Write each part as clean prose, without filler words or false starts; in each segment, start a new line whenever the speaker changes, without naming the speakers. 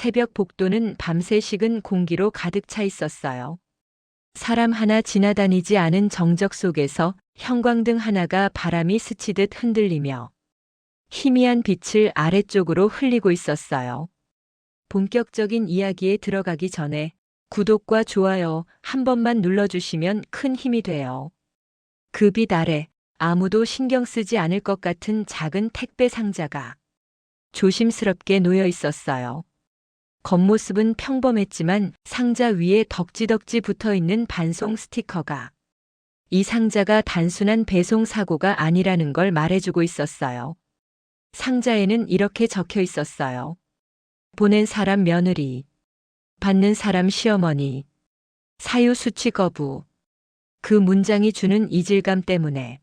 새벽 복도는 밤새 식은 공기로 가득 차 있었어요. 사람 하나 지나다니지 않은 정적 속에서 형광등 하나가 바람이 스치듯 흔들리며 희미한 빛을 아래쪽으로 흘리고 있었어요. 본격적인 이야기에 들어가기 전에 구독과 좋아요 한 번만 눌러주시면 큰 힘이 돼요. 그 빛 아래 아무도 신경 쓰지 않을 것 같은 작은 택배 상자가 조심스럽게 놓여 있었어요. 겉모습은 평범했지만 상자 위에 덕지덕지 붙어 있는 반송 스티커가 이 상자가 단순한 배송 사고가 아니라는 걸 말해주고 있었어요. 상자에는 이렇게 적혀 있었어요. 보낸 사람 며느리, 받는 사람 시어머니, 사유 수취 거부. 그 문장이 주는 이질감 때문에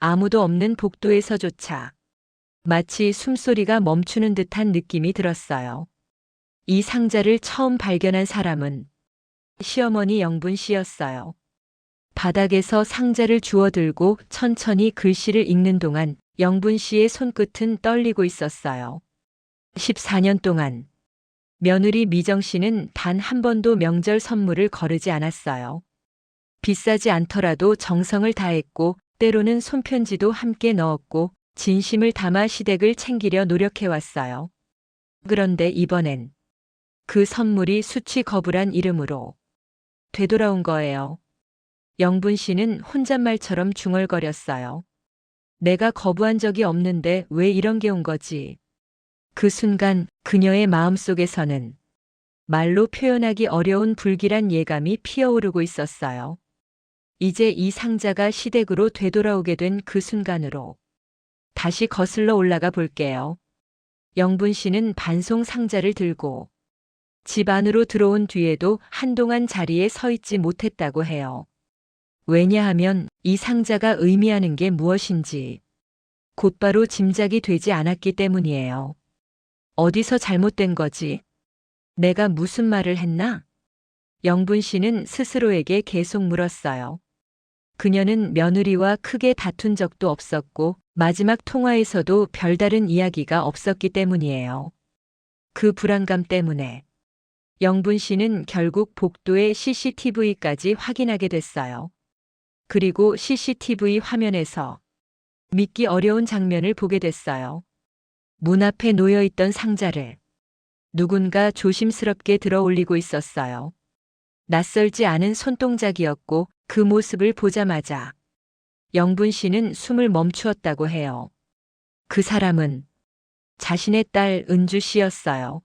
아무도 없는 복도에서조차 마치 숨소리가 멈추는 듯한 느낌이 들었어요. 이 상자를 처음 발견한 사람은 시어머니 영분 씨였어요. 바닥에서 상자를 주워들고 천천히 글씨를 읽는 동안 영분 씨의 손끝은 떨리고 있었어요. 14년 동안 며느리 미정 씨는 단 한 번도 명절 선물을 거르지 않았어요. 비싸지 않더라도 정성을 다했고 때로는 손편지도 함께 넣었고 진심을 담아 시댁을 챙기려 노력해왔어요. 그런데 이번엔 그 선물이 수취 거부란 이름으로 되돌아온 거예요. 영분 씨는 혼잣말처럼 중얼거렸어요. 내가 거부한 적이 없는데 왜 이런 게 온 거지? 그 순간 그녀의 마음속에서는 말로 표현하기 어려운 불길한 예감이 피어오르고 있었어요. 이제 이 상자가 시댁으로 되돌아오게 된 그 순간으로 다시 거슬러 올라가 볼게요. 영분 씨는 반송 상자를 들고 집 안으로 들어온 뒤에도 한동안 자리에 서 있지 못했다고 해요. 왜냐하면 이 상자가 의미하는 게 무엇인지 곧바로 짐작이 되지 않았기 때문이에요. 어디서 잘못된 거지? 내가 무슨 말을 했나? 영분 씨는 스스로에게 계속 물었어요. 그녀는 며느리와 크게 다툰 적도 없었고 마지막 통화에서도 별다른 이야기가 없었기 때문이에요. 그 불안감 때문에 영분 씨는 결국 복도의 CCTV까지 확인하게 됐어요. 그리고 CCTV 화면에서 믿기 어려운 장면을 보게 됐어요. 문 앞에 놓여 있던 상자를 누군가 조심스럽게 들어 올리고 있었어요. 낯설지 않은 손동작이었고 그 모습을 보자마자 영분 씨는 숨을 멈추었다고 해요. 그 사람은 자신의 딸 은주 씨였어요.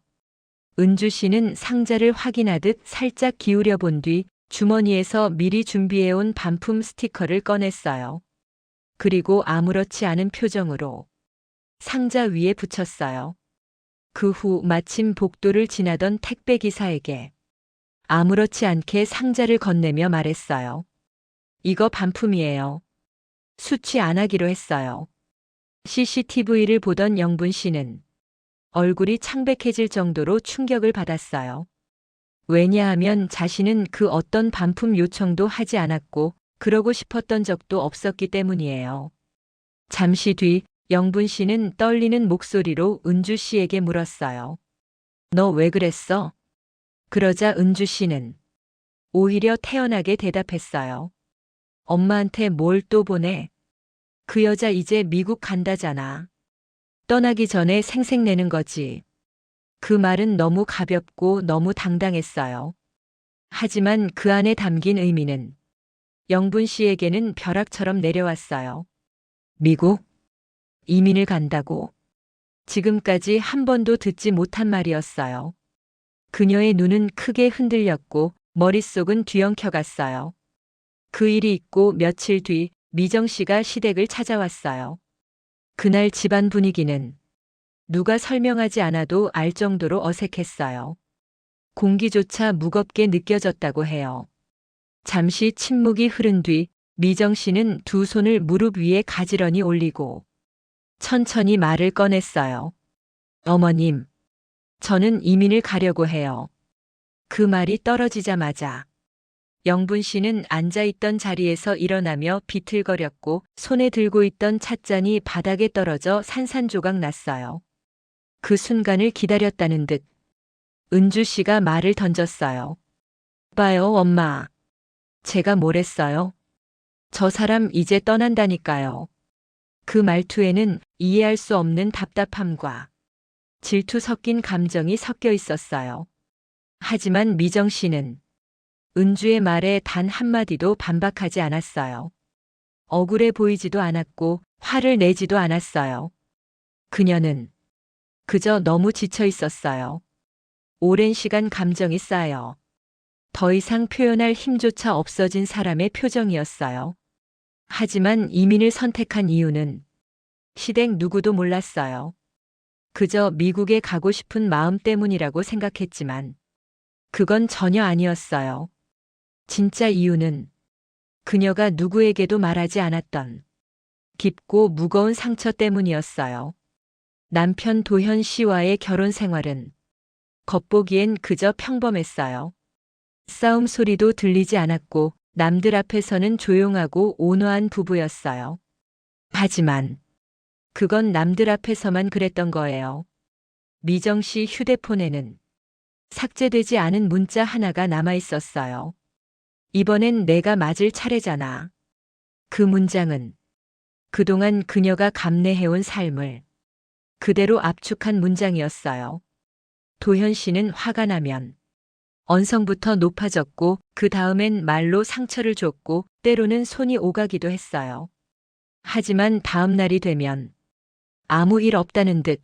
은주 씨는 상자를 확인하듯 살짝 기울여 본 뒤 주머니에서 미리 준비해온 반품 스티커를 꺼냈어요. 그리고 아무렇지 않은 표정으로 상자 위에 붙였어요. 그 후 마침 복도를 지나던 택배 기사에게 아무렇지 않게 상자를 건네며 말했어요. 이거 반품이에요. 수취 안 하기로 했어요. CCTV를 보던 영분 씨는 얼굴이 창백해질 정도로 충격을 받았어요. 왜냐하면 자신은 그 어떤 반품 요청도 하지 않았고 그러고 싶었던 적도 없었기 때문이에요. 잠시 뒤 영분 씨는 떨리는 목소리로 은주 씨에게 물었어요. 너 왜 그랬어? 그러자 은주 씨는 오히려 태연하게 대답했어요. 엄마한테 뭘 또 보내? 그 여자 이제 미국 간다잖아. 떠나기 전에 생색내는 거지. 그 말은 너무 가볍고 너무 당당했어요. 하지만 그 안에 담긴 의미는 영분 씨에게는 벼락처럼 내려왔어요. 미국? 이민을 간다고. 지금까지 한 번도 듣지 못한 말이었어요. 그녀의 눈은 크게 흔들렸고 머릿속은 뒤엉켜갔어요. 그 일이 있고 며칠 뒤 미정 씨가 시댁을 찾아왔어요. 그날 집안 분위기는 누가 설명하지 않아도 알 정도로 어색했어요. 공기조차 무겁게 느껴졌다고 해요. 잠시 침묵이 흐른 뒤 미정 씨는 두 손을 무릎 위에 가지런히 올리고 천천히 말을 꺼냈어요. 어머님, 저는 이민을 가려고 해요. 그 말이 떨어지자마자 영분 씨는 앉아있던 자리에서 일어나며 비틀거렸고 손에 들고 있던 찻잔이 바닥에 떨어져 산산조각 났어요. 그 순간을 기다렸다는 듯 은주 씨가 말을 던졌어요. 봐요, 엄마. 제가 뭘 했어요? 저 사람 이제 떠난다니까요. 그 말투에는 이해할 수 없는 답답함과 질투 섞인 감정이 섞여 있었어요. 하지만 미정 씨는 은주의 말에 단 한마디도 반박하지 않았어요. 억울해 보이지도 않았고 화를 내지도 않았어요. 그녀는 그저 너무 지쳐 있었어요. 오랜 시간 감정이 쌓여 더 이상 표현할 힘조차 없어진 사람의 표정이었어요. 하지만 이민을 선택한 이유는 시댁 누구도 몰랐어요. 그저 미국에 가고 싶은 마음 때문이라고 생각했지만 그건 전혀 아니었어요. 진짜 이유는 그녀가 누구에게도 말하지 않았던 깊고 무거운 상처 때문이었어요. 남편 도현 씨와의 결혼 생활은 겉보기엔 그저 평범했어요. 싸움 소리도 들리지 않았고 남들 앞에서는 조용하고 온화한 부부였어요. 하지만 그건 남들 앞에서만 그랬던 거예요. 미정 씨 휴대폰에는 삭제되지 않은 문자 하나가 남아 있었어요. 이번엔 내가 맞을 차례잖아. 그 문장은 그동안 그녀가 감내해온 삶을 그대로 압축한 문장이었어요. 도현 씨는 화가 나면 언성부터 높아졌고 그 다음엔 말로 상처를 줬고 때로는 손이 오가기도 했어요. 하지만 다음 날이 되면 아무 일 없다는 듯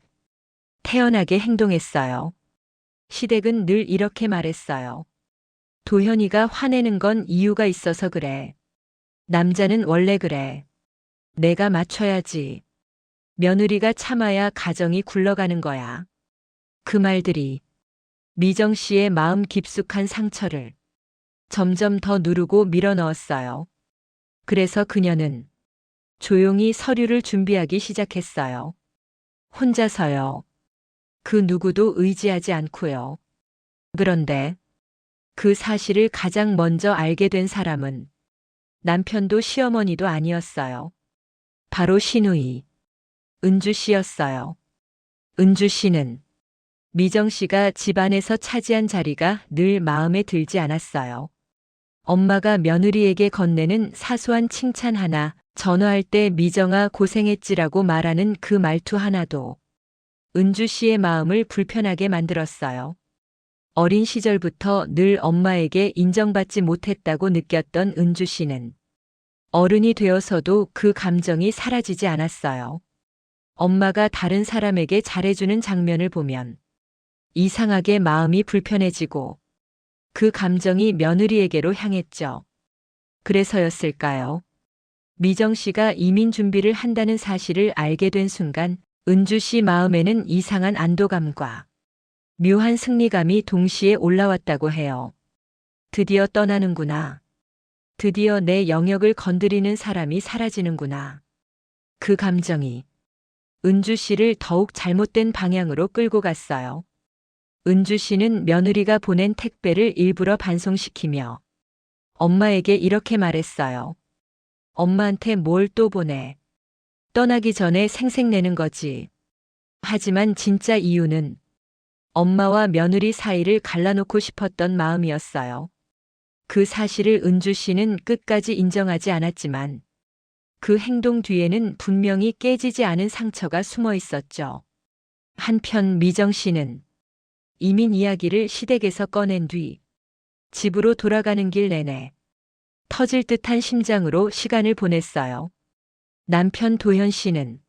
태연하게 행동했어요. 시댁은 늘 이렇게 말했어요. 도현이가 화내는 건 이유가 있어서 그래. 남자는 원래 그래. 내가 맞춰야지. 며느리가 참아야 가정이 굴러가는 거야. 그 말들이 미정 씨의 마음 깊숙한 상처를 점점 더 누르고 밀어넣었어요. 그래서 그녀는 조용히 서류를 준비하기 시작했어요. 혼자서요. 그 누구도 의지하지 않고요. 그런데 그 사실을 가장 먼저 알게 된 사람은 남편도 시어머니도 아니었어요. 바로 시누이 은주 씨였어요. 은주 씨는 미정 씨가 집안에서 차지한 자리가 늘 마음에 들지 않았어요. 엄마가 며느리에게 건네는 사소한 칭찬 하나, 전화할 때 미정아 고생했지라고 말하는 그 말투 하나도 은주 씨의 마음을 불편하게 만들었어요. 어린 시절부터 늘 엄마에게 인정받지 못했다고 느꼈던 은주 씨는 어른이 되어서도 그 감정이 사라지지 않았어요. 엄마가 다른 사람에게 잘해주는 장면을 보면 이상하게 마음이 불편해지고 그 감정이 며느리에게로 향했죠. 그래서였을까요? 미정 씨가 이민 준비를 한다는 사실을 알게 된 순간 은주 씨 마음에는 이상한 안도감과 묘한 승리감이 동시에 올라왔다고 해요. 드디어 떠나는구나. 드디어 내 영역을 건드리는 사람이 사라지는구나. 그 감정이 은주 씨를 더욱 잘못된 방향으로 끌고 갔어요. 은주 씨는 며느리가 보낸 택배를 일부러 반송시키며 엄마에게 이렇게 말했어요. 엄마한테 뭘 또 보내. 떠나기 전에 생색내는 거지. 하지만 진짜 이유는 엄마와 며느리 사이를 갈라놓고 싶었던 마음이었어요. 그 사실을 은주 씨는 끝까지 인정하지 않았지만 그 행동 뒤에는 분명히 깨지지 않은 상처가 숨어 있었죠. 한편 미정 씨는 이민 이야기를 시댁에서 꺼낸 뒤 집으로 돌아가는 길 내내 터질 듯한 심장으로 시간을 보냈어요. 남편 도현 씨는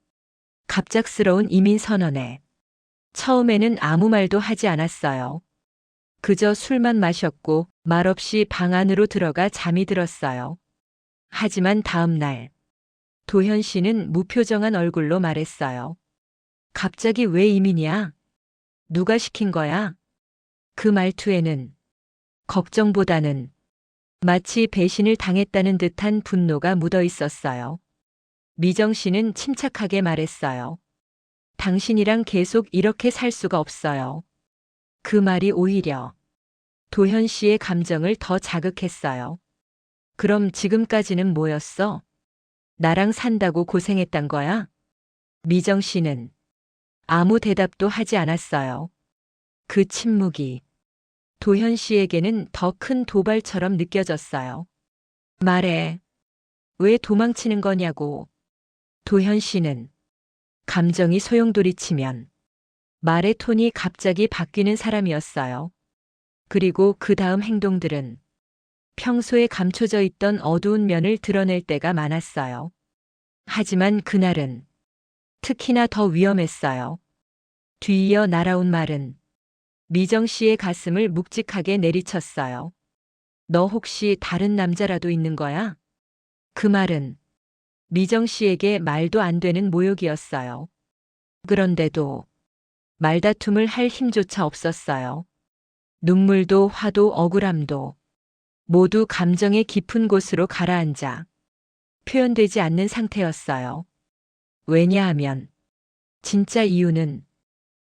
갑작스러운 이민 선언에 처음에는 아무 말도 하지 않았어요. 그저 술만 마셨고 말없이 방 안으로 들어가 잠이 들었어요. 하지만 다음 날 도현 씨는 무표정한 얼굴로 말했어요. 갑자기 왜 이민이야? 누가 시킨 거야? 그 말투에는 걱정보다는 마치 배신을 당했다는 듯한 분노가 묻어 있었어요. 미정 씨는 침착하게 말했어요. 당신이랑 계속 이렇게 살 수가 없어요. 그 말이 오히려 도현 씨의 감정을 더 자극했어요. 그럼 지금까지는 뭐였어? 나랑 산다고 고생했단 거야? 미정 씨는 아무 대답도 하지 않았어요. 그 침묵이 도현 씨에게는 더 큰 도발처럼 느껴졌어요. 말해. 왜 도망치는 거냐고. 도현 씨는 감정이 소용돌이치면 말의 톤이 갑자기 바뀌는 사람이었어요. 그리고 그 다음 행동들은 평소에 감춰져 있던 어두운 면을 드러낼 때가 많았어요. 하지만 그날은 특히나 더 위험했어요. 뒤이어 날아온 말은 미정 씨의 가슴을 묵직하게 내리쳤어요. 너 혹시 다른 남자라도 있는 거야? 그 말은 미정 씨에게 말도 안 되는 모욕이었어요. 그런데도 말다툼을 할 힘조차 없었어요. 눈물도 화도 억울함도 모두 감정의 깊은 곳으로 가라앉아 표현되지 않는 상태였어요. 왜냐하면 진짜 이유는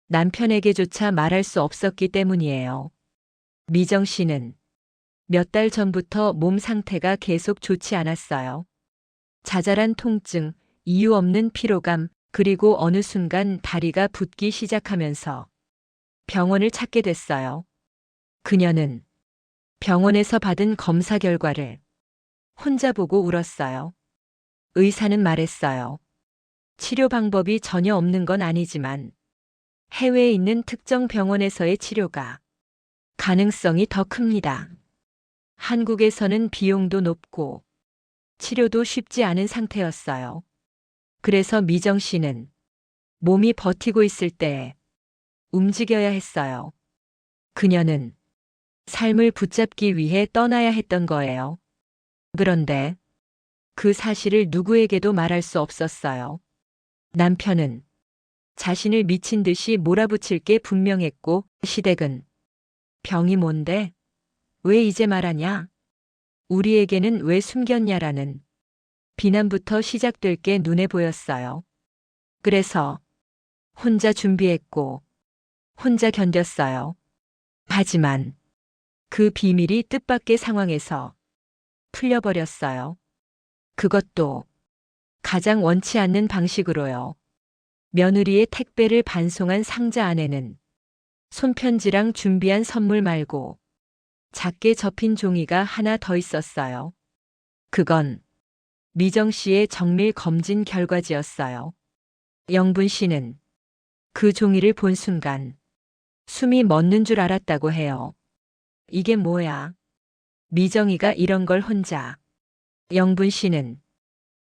남편에게조차 말할 수 없었기 때문이에요. 미정 씨는 몇 달 전부터 몸 상태가 계속 좋지 않았어요. 자잘한 통증, 이유 없는 피로감, 그리고 어느 순간 다리가 붓기 시작하면서 병원을 찾게 됐어요. 그녀는 병원에서 받은 검사 결과를 혼자 보고 울었어요. 의사는 말했어요. 치료 방법이 전혀 없는 건 아니지만 해외에 있는 특정 병원에서의 치료가 가능성이 더 큽니다. 한국에서는 비용도 높고 치료도 쉽지 않은 상태였어요. 그래서 미정 씨는 몸이 버티고 있을 때에 움직여야 했어요. 그녀는 삶을 붙잡기 위해 떠나야 했던 거예요. 그런데 그 사실을 누구에게도 말할 수 없었어요. 남편은 자신을 미친 듯이 몰아붙일 게 분명했고, 시댁은 병이 뭔데? 왜 이제 말하냐? 우리에게는 왜 숨겼냐라는 비난부터 시작될 게 눈에 보였어요. 그래서 혼자 준비했고 혼자 견뎠어요. 하지만 그 비밀이 뜻밖의 상황에서 풀려버렸어요. 그것도 가장 원치 않는 방식으로요. 며느리의 택배를 반송한 상자 안에는 손편지랑 준비한 선물 말고 작게 접힌 종이가 하나 더 있었어요. 그건 미정 씨의 정밀 검진 결과지였어요. 영분 씨는 그 종이를 본 순간 숨이 멎는 줄 알았다고 해요. 이게 뭐야? 미정이가 이런 걸 혼자. 영분 씨는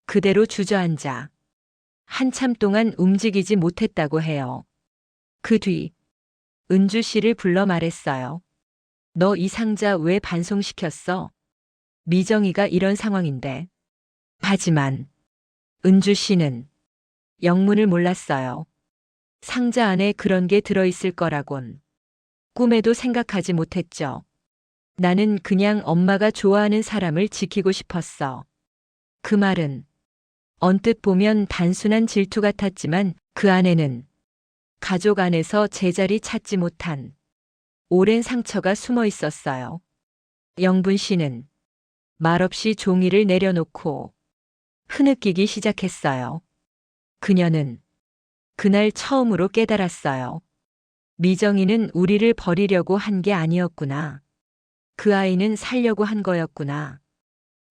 그대로 주저앉아 한참 동안 움직이지 못했다고 해요. 그 뒤 은주 씨를 불러 말했어요. 너 이 상자 왜 반송시켰어? 미정이가 이런 상황인데. 하지만 은주 씨는 영문을 몰랐어요. 상자 안에 그런 게 들어있을 거라곤 꿈에도 생각하지 못했죠. 나는 그냥 엄마가 좋아하는 사람을 지키고 싶었어. 그 말은 언뜻 보면 단순한 질투 같았지만 그 안에는 가족 안에서 제자리 찾지 못한 오랜 상처가 숨어 있었어요. 영분 씨는 말없이 종이를 내려놓고 흐느끼기 시작했어요. 그녀는 그날 처음으로 깨달았어요. 미정이는 우리를 버리려고 한 게 아니었구나. 그 아이는 살려고 한 거였구나.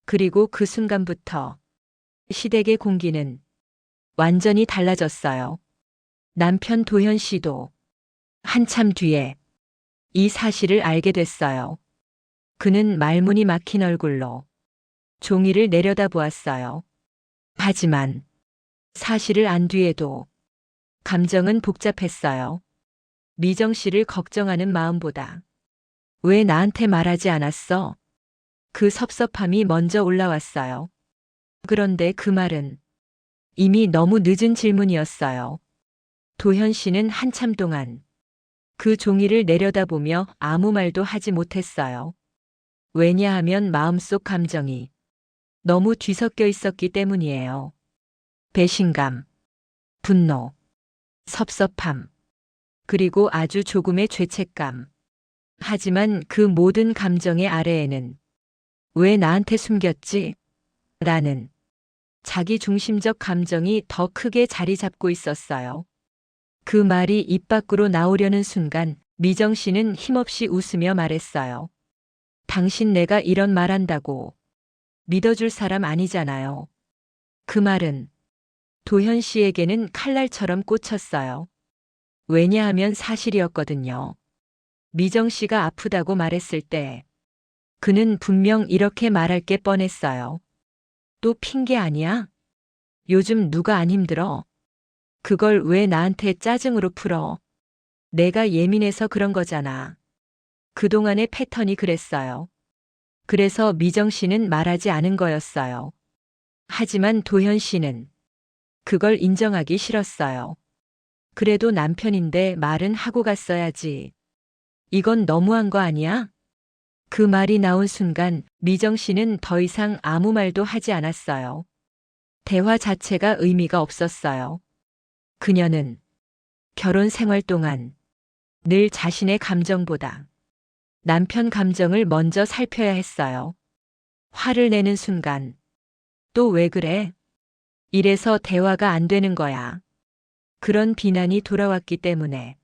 그리고 그 순간부터 시댁의 공기는 완전히 달라졌어요. 남편 도현 씨도 한참 뒤에 이 사실을 알게 됐어요. 그는 말문이 막힌 얼굴로 종이를 내려다보았어요. 하지만 사실을 안 뒤에도 감정은 복잡했어요. 미정 씨를 걱정하는 마음보다 왜 나한테 말하지 않았어? 그 섭섭함이 먼저 올라왔어요. 그런데 그 말은 이미 너무 늦은 질문이었어요. 도현 씨는 한참 동안 그 종이를 내려다보며 아무 말도 하지 못했어요. 왜냐하면 마음속 감정이 너무 뒤섞여 있었기 때문이에요. 배신감, 분노, 섭섭함, 그리고 아주 조금의 죄책감. 하지만 그 모든 감정의 아래에는 왜 나한테 숨겼지? 라는 자기 중심적 감정이 더 크게 자리 잡고 있었어요. 그 말이 입 밖으로 나오려는 순간 미정 씨는 힘없이 웃으며 말했어요. 당신 내가 이런 말 한다고 믿어줄 사람 아니잖아요. 그 말은 도현 씨에게는 칼날처럼 꽂혔어요. 왜냐하면 사실이었거든요. 미정 씨가 아프다고 말했을 때 그는 분명 이렇게 말할 게 뻔했어요. 또 핑계 아니야? 요즘 누가 안 힘들어? 그걸 왜 나한테 짜증으로 풀어? 내가 예민해서 그런 거잖아. 그동안의 패턴이 그랬어요. 그래서 미정 씨는 말하지 않은 거였어요. 하지만 도현 씨는 그걸 인정하기 싫었어요. 그래도 남편인데 말은 하고 갔어야지. 이건 너무한 거 아니야? 그 말이 나온 순간 미정 씨는 더 이상 아무 말도 하지 않았어요. 대화 자체가 의미가 없었어요. 그녀는 결혼 생활 동안 늘 자신의 감정보다 남편 감정을 먼저 살펴야 했어요. 화를 내는 순간 또 왜 그래? 이래서 대화가 안 되는 거야. 그런 비난이 돌아왔기 때문에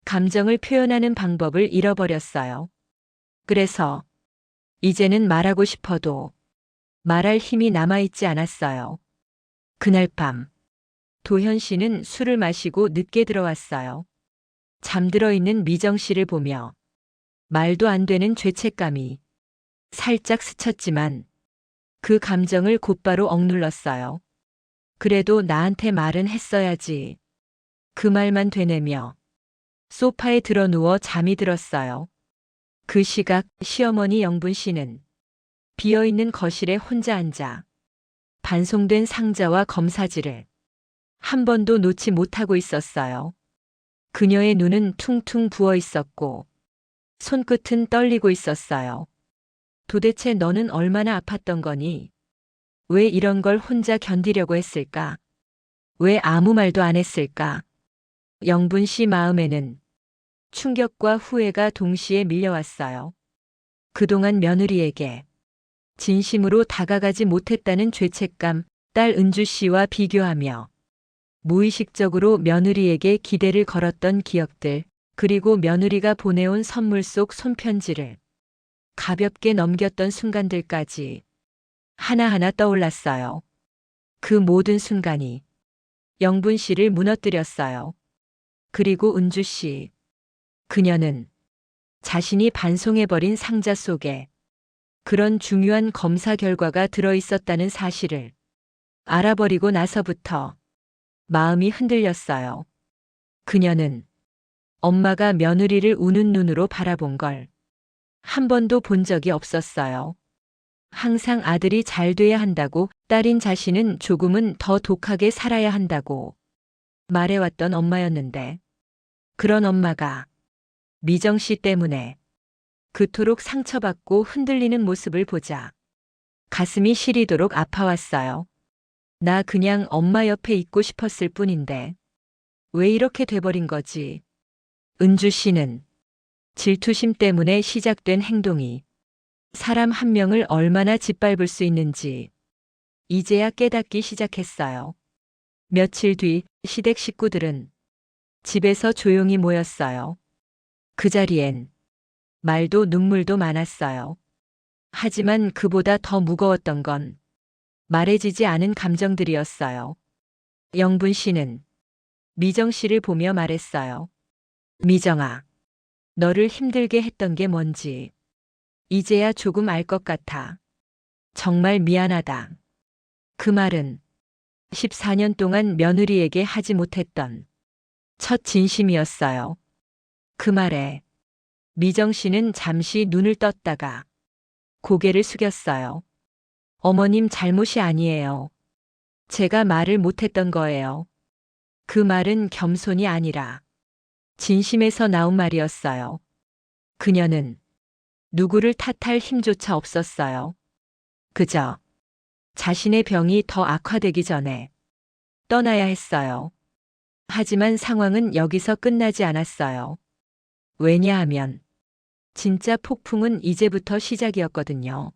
감정을 표현하는 방법을 잃어버렸어요. 그래서 이제는 말하고 싶어도 말할 힘이 남아있지 않았어요. 그날 밤 도현 씨는 술을 마시고 늦게 들어왔어요. 잠들어 있는 미정 씨를 보며 말도 안 되는 죄책감이 살짝 스쳤지만 그 감정을 곧바로 억눌렀어요. 그래도 나한테 말은 했어야지. 그 말만 되뇌며 소파에 들어 누워 잠이 들었어요. 그 시각 시어머니 영분 씨는 비어있는 거실에 혼자 앉아 반송된 상자와 검사지를 한 번도 놓지 못하고 있었어요. 그녀의 눈은 퉁퉁 부어 있었고 손끝은 떨리고 있었어요. 도대체 너는 얼마나 아팠던 거니? 왜 이런 걸 혼자 견디려고 했을까? 왜 아무 말도 안 했을까? 영분 씨 마음에는 충격과 후회가 동시에 밀려왔어요. 그동안 며느리에게 진심으로 다가가지 못했다는 죄책감, 딸 은주 씨와 비교하며 무의식적으로 며느리에게 기대를 걸었던 기억들, 그리고 며느리가 보내온 선물 속 손편지를 가볍게 넘겼던 순간들까지 하나하나 떠올랐어요. 그 모든 순간이 영분 씨를 무너뜨렸어요. 그리고 은주 씨. 그녀는 자신이 반송해버린 상자 속에 그런 중요한 검사 결과가 들어있었다는 사실을 알아버리고 나서부터 마음이 흔들렸어요. 그녀는 엄마가 며느리를 우는 눈으로 바라본 걸 한 번도 본 적이 없었어요. 항상 아들이 잘 돼야 한다고, 딸인 자신은 조금은 더 독하게 살아야 한다고 말해왔던 엄마였는데, 그런 엄마가 미정 씨 때문에 그토록 상처받고 흔들리는 모습을 보자 가슴이 시리도록 아파왔어요. 나 그냥 엄마 옆에 있고 싶었을 뿐인데 왜 이렇게 돼버린 거지? 은주 씨는 질투심 때문에 시작된 행동이 사람 한 명을 얼마나 짓밟을 수 있는지 이제야 깨닫기 시작했어요. 며칠 뒤 시댁 식구들은 집에서 조용히 모였어요. 그 자리엔 말도 눈물도 많았어요. 하지만 그보다 더 무거웠던 건 말해지지 않은 감정들이었어요. 영분 씨는 미정 씨를 보며 말했어요. 미정아, 너를 힘들게 했던 게 뭔지 이제야 조금 알 것 같아. 정말 미안하다. 그 말은 14년 동안 며느리에게 하지 못했던 첫 진심이었어요. 그 말에 미정 씨는 잠시 눈을 떴다가 고개를 숙였어요. 어머님 잘못이 아니에요. 제가 말을 못했던 거예요. 그 말은 겸손이 아니라 진심에서 나온 말이었어요. 그녀는 누구를 탓할 힘조차 없었어요. 그저 자신의 병이 더 악화되기 전에 떠나야 했어요. 하지만 상황은 여기서 끝나지 않았어요. 왜냐하면 진짜 폭풍은 이제부터 시작이었거든요.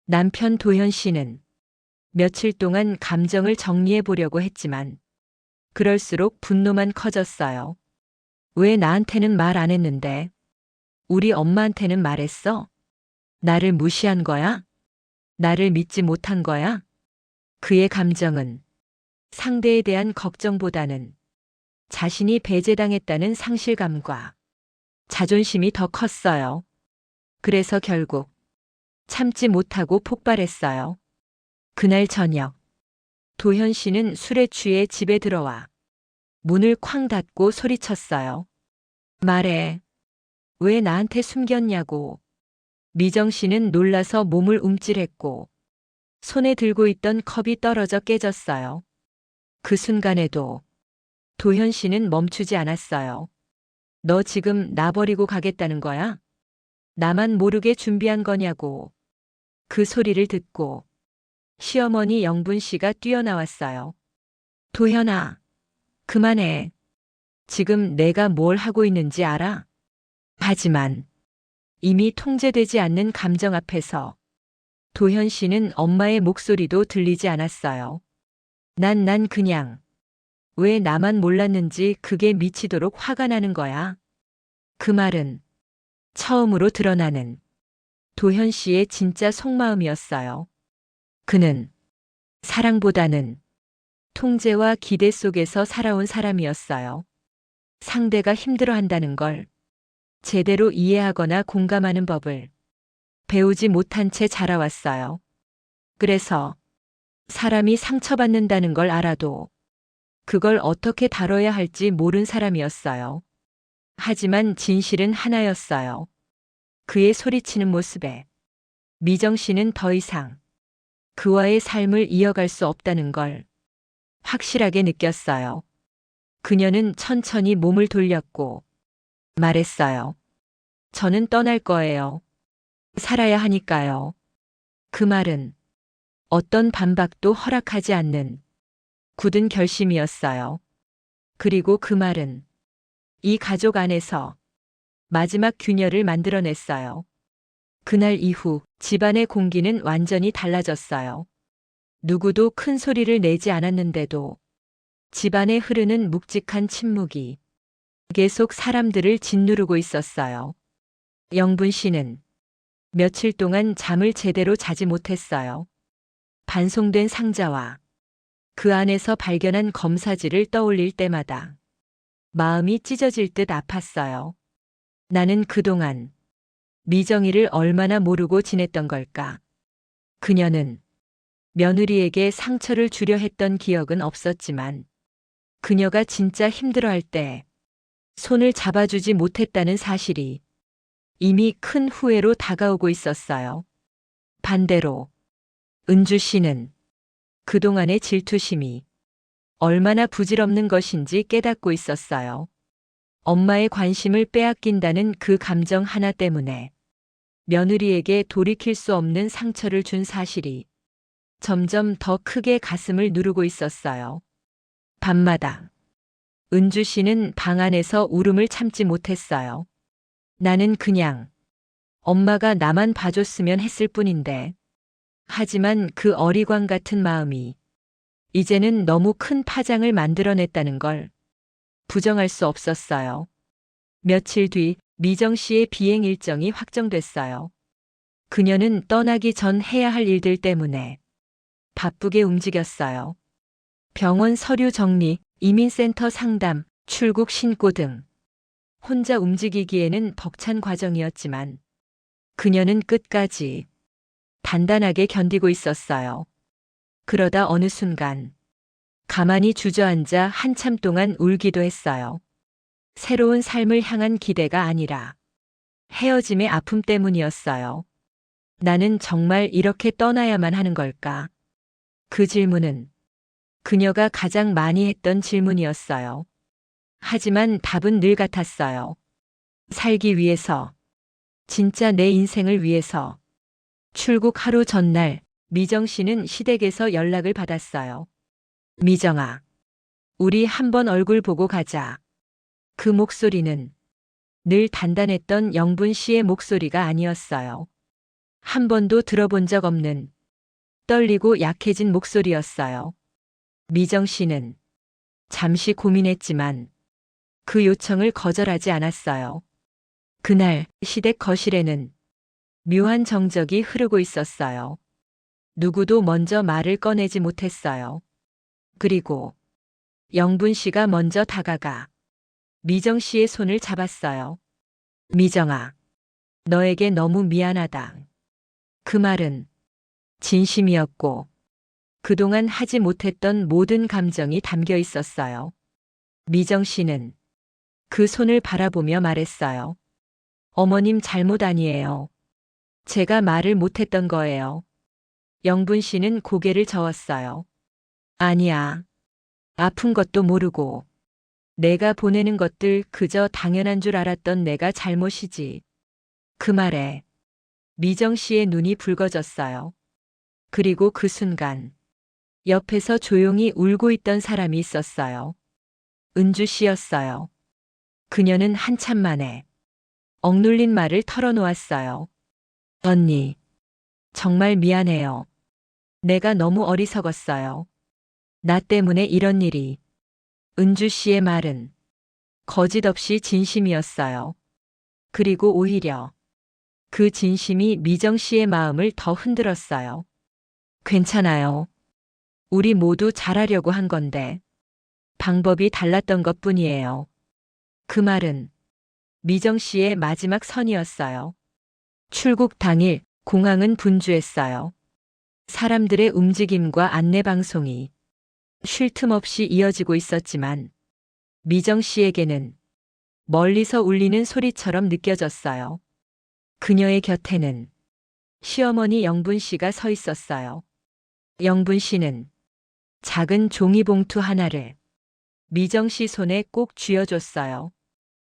남편 도현 씨는 며칠 동안 감정을 정리해 보려고 했지만 그럴수록 분노만 커졌어요. 왜 나한테는 말 안 했는데? 우리 엄마한테는 말했어? 나를 무시한 거야? 나를 믿지 못한 거야? 그의 감정은 상대에 대한 걱정보다는 자신이 배제당했다는 상실감과 자존심이 더 컸어요. 그래서 결국 참지 못하고 폭발했어요. 그날 저녁, 도현 씨는 술에 취해 집에 들어와 문을 쾅 닫고 소리쳤어요. 말해. 왜 나한테 숨겼냐고. 미정 씨는 놀라서 몸을 움찔했고 손에 들고 있던 컵이 떨어져 깨졌어요. 그 순간에도 도현 씨는 멈추지 않았어요. 너 지금 나 버리고 가겠다는 거야? 나만 모르게 준비한 거냐고. 그 소리를 듣고 시어머니 영분 씨가 뛰어나왔어요. 도현아, 그만해. 지금 내가 뭘 하고 있는지 알아? 하지만 이미 통제되지 않는 감정 앞에서 도현 씨는 엄마의 목소리도 들리지 않았어요. 난 그냥 왜 나만 몰랐는지 그게 미치도록 화가 나는 거야. 그 말은 처음으로 드러나는 도현 씨의 진짜 속마음이었어요. 그는 사랑보다는 통제와 기대 속에서 살아온 사람이었어요. 상대가 힘들어한다는 걸 제대로 이해하거나 공감하는 법을 배우지 못한 채 자라왔어요. 그래서 사람이 상처받는다는 걸 알아도 그걸 어떻게 다뤄야 할지 모른 사람이었어요. 하지만 진실은 하나였어요. 그의 소리치는 모습에 미정 씨는 더 이상 그와의 삶을 이어갈 수 없다는 걸 확실하게 느꼈어요. 그녀는 천천히 몸을 돌렸고 말했어요. 저는 떠날 거예요. 살아야 하니까요. 그 말은 어떤 반박도 허락하지 않는 굳은 결심이었어요. 그리고 그 말은 이 가족 안에서 마지막 균열을 만들어냈어요. 그날 이후 집안의 공기는 완전히 달라졌어요. 누구도 큰 소리를 내지 않았는데도 집안에 흐르는 묵직한 침묵이 계속 사람들을 짓누르고 있었어요. 영분 씨는 며칠 동안 잠을 제대로 자지 못했어요. 반송된 상자와 그 안에서 발견한 검사지를 떠올릴 때마다 마음이 찢어질 듯 아팠어요. 나는 그동안 미정이를 얼마나 모르고 지냈던 걸까? 그녀는 며느리에게 상처를 주려 했던 기억은 없었지만 그녀가 진짜 힘들어할 때 손을 잡아주지 못했다는 사실이 이미 큰 후회로 다가오고 있었어요. 반대로 은주 씨는 그동안의 질투심이 얼마나 부질없는 것인지 깨닫고 있었어요. 엄마의 관심을 빼앗긴다는 그 감정 하나 때문에 며느리에게 돌이킬 수 없는 상처를 준 사실이 점점 더 크게 가슴을 누르고 있었어요. 밤마다 은주 씨는 방 안에서 울음을 참지 못했어요. 나는 그냥 엄마가 나만 봐줬으면 했을 뿐인데. 하지만 그 어리광 같은 마음이 이제는 너무 큰 파장을 만들어냈다는 걸 부정할 수 없었어요. 며칠 뒤 미정 씨의 비행 일정이 확정됐어요. 그녀는 떠나기 전 해야 할 일들 때문에 바쁘게 움직였어요. 병원 서류 정리, 이민센터 상담, 출국 신고 등 혼자 움직이기에는 벅찬 과정이었지만 그녀는 끝까지 단단하게 견디고 있었어요. 그러다 어느 순간 가만히 주저앉아 한참 동안 울기도 했어요. 새로운 삶을 향한 기대가 아니라 헤어짐의 아픔 때문이었어요. 나는 정말 이렇게 떠나야만 하는 걸까? 그 질문은 그녀가 가장 많이 했던 질문이었어요. 하지만 답은 늘 같았어요. 살기 위해서, 진짜 내 인생을 위해서. 출국 하루 전날 미정 씨는 시댁에서 연락을 받았어요. 미정아, 우리 한번 얼굴 보고 가자. 그 목소리는 늘 단단했던 영분 씨의 목소리가 아니었어요. 한 번도 들어본 적 없는 떨리고 약해진 목소리였어요. 미정 씨는 잠시 고민했지만 그 요청을 거절하지 않았어요. 그날 시댁 거실에는 묘한 정적이 흐르고 있었어요. 누구도 먼저 말을 꺼내지 못했어요. 그리고 영분 씨가 먼저 다가가 미정 씨의 손을 잡았어요. 미정아, 너에게 너무 미안하다. 그 말은 진심이었고 그동안 하지 못했던 모든 감정이 담겨 있었어요. 미정 씨는 그 손을 바라보며 말했어요. 어머님 잘못 아니에요. 제가 말을 못했던 거예요. 영분 씨는 고개를 저었어요. 아니야. 아픈 것도 모르고 내가 보내는 것들 그저 당연한 줄 알았던 내가 잘못이지. 그 말에 미정 씨의 눈이 붉어졌어요. 그리고 그 순간 옆에서 조용히 울고 있던 사람이 있었어요. 은주 씨였어요. 그녀는 한참 만에 억눌린 말을 털어놓았어요. 언니, 정말 미안해요. 내가 너무 어리석었어요. 나 때문에 이런 일이. 은주 씨의 말은 거짓 없이 진심이었어요. 그리고 오히려 그 진심이 미정 씨의 마음을 더 흔들었어요. 괜찮아요. 우리 모두 잘하려고 한 건데 방법이 달랐던 것 뿐이에요. 그 말은 미정 씨의 마지막 선이었어요. 출국 당일 공항은 분주했어요. 사람들의 움직임과 안내 방송이 쉴 틈 없이 이어지고 있었지만 미정 씨에게는 멀리서 울리는 소리처럼 느껴졌어요. 그녀의 곁에는 시어머니 영분 씨가 서 있었어요. 영분 씨는 작은 종이봉투 하나를 미정 씨 손에 꼭 쥐어줬어요.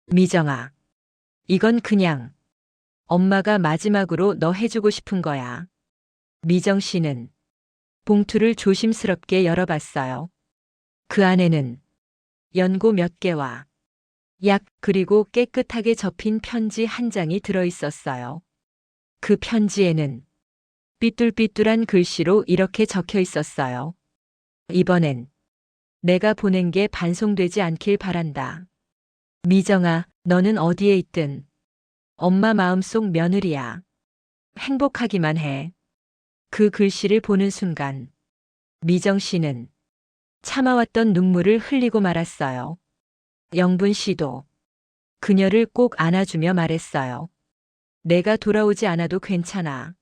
미정아, 이건 그냥 엄마가 마지막으로 너 해주고 싶은 거야. 미정 씨는 봉투를 조심스럽게 열어봤어요. 그 안에는 연고 몇 개와 약 그리고 깨끗하게 접힌 편지 한 장이 들어 있었어요. 그 편지에는 삐뚤삐뚤한 글씨로 이렇게 적혀 있었어요. 이번엔 내가 보낸 게 반송되지 않길 바란다. 미정아, 너는 어디에 있든 엄마 마음속 며느리야. 행복하기만 해. 그 글씨를 보는 순간 미정 씨는 참아왔던 눈물을 흘리고 말았어요. 영분 씨도 그녀를 꼭 안아주며 말했어요. 내가 돌아오지 않아도 괜찮아.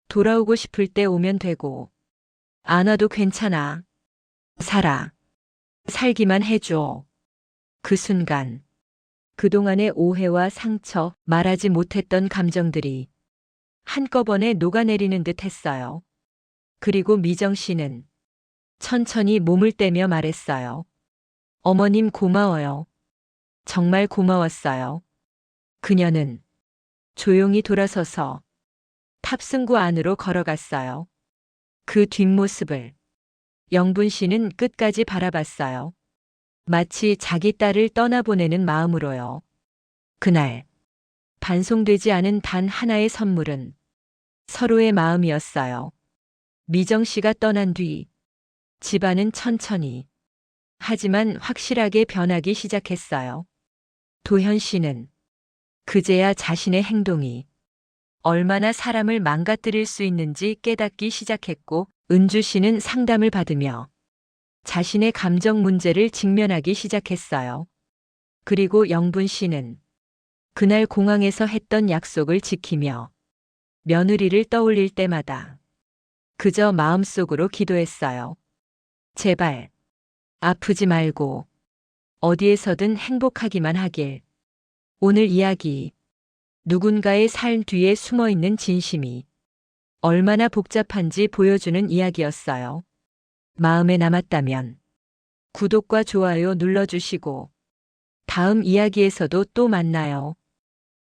돌아오고 싶을 때 오면 되고 안 와도 괜찮아. 살아. 살기만 해줘. 그 순간 그동안의 오해와 상처, 말하지 못했던 감정들이 한꺼번에 녹아내리는 듯 했어요. 그리고 미정 씨는 천천히 몸을 떼며 말했어요. 어머님 고마워요. 정말 고마웠어요. 그녀는 조용히 돌아서서 탑승구 안으로 걸어갔어요. 그 뒷모습을 영분 씨는 끝까지 바라봤어요. 마치 자기 딸을 떠나보내는 마음으로요. 그날 반송되지 않은 단 하나의 선물은 서로의 마음이었어요. 미정 씨가 떠난 뒤 집안은 천천히 하지만 확실하게 변하기 시작했어요. 도현 씨는 그제야 자신의 행동이 얼마나 사람을 망가뜨릴 수 있는지 깨닫기 시작했고 은주 씨는 상담을 받으며 자신의 감정 문제를 직면하기 시작했어요. 그리고 영분 씨는 그날 공항에서 했던 약속을 지키며 며느리를 떠올릴 때마다 그저 마음속으로 기도했어요. 제발 아프지 말고 어디에서든 행복하기만 하길. 오늘 이야기 누군가의 삶 뒤에 숨어 있는 진심이 얼마나 복잡한지 보여주는 이야기였어요. 마음에 남았다면 구독과 좋아요 눌러주시고 다음 이야기에서도 또 만나요.